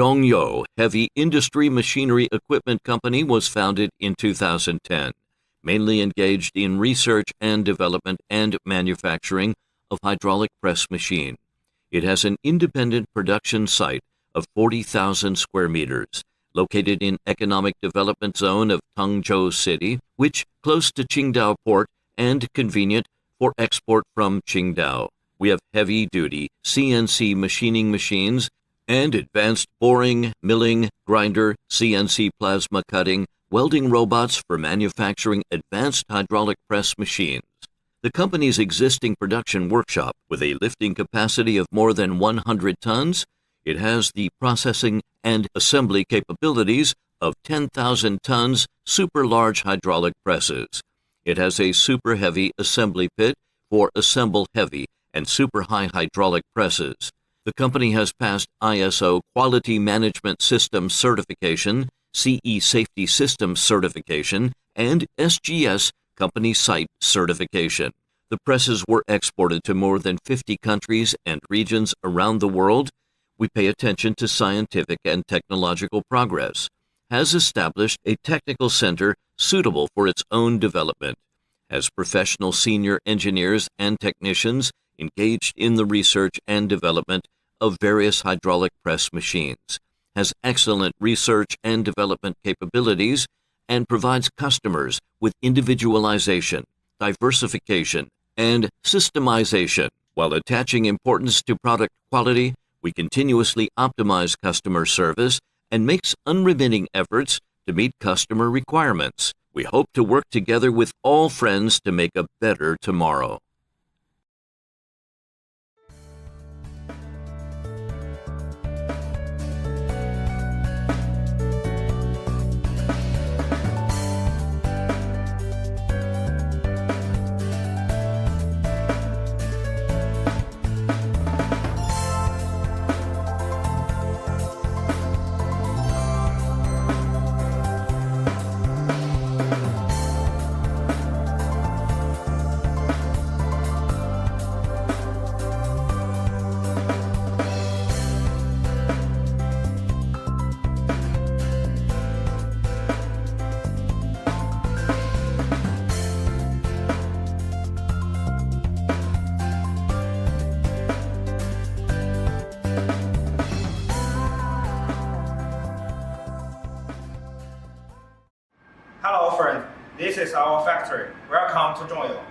Zhongyou Heavy Industry Machinery Equipment Company was founded in 2010, mainly engaged in research and development and manufacturing of hydraulic press machine. It has an independent production site of 40,000 square meters, located in Economic Development Zone of Zhongyou City, which close to Qingdao Port and convenient for export from Qingdao. We have heavy-duty CNC machining machines and advanced boring, milling, grinder, CNC plasma cutting, welding robots for manufacturing advanced hydraulic press machines. The company's existing production workshop, with a lifting capacity of more than 100 tons, it has the processing and assembly capabilities of 10,000 tons super large hydraulic presses. It has a super heavy assembly pit for assemble heavy and super high hydraulic presses. The company has passed ISO Quality Management System Certification, CE Safety Systems Certification, and SGS Company Site Certification. The presses were exported to more than 50 countries and regions around the world. We pay attention to scientific and technological progress, has established a technical center suitable for its own development, has professional senior engineers and technicians engaged in the research and development of various hydraulic press machines, has excellent research and development capabilities, and provides customers with individualization, diversification, and systemization. While attaching importance to product quality, we continuously optimize customer service and makes unremitting efforts to meet customer requirements. We hope to work together with all friends to make a better tomorrow. Hello friend, this is our factory. Welcome to Zhongyou.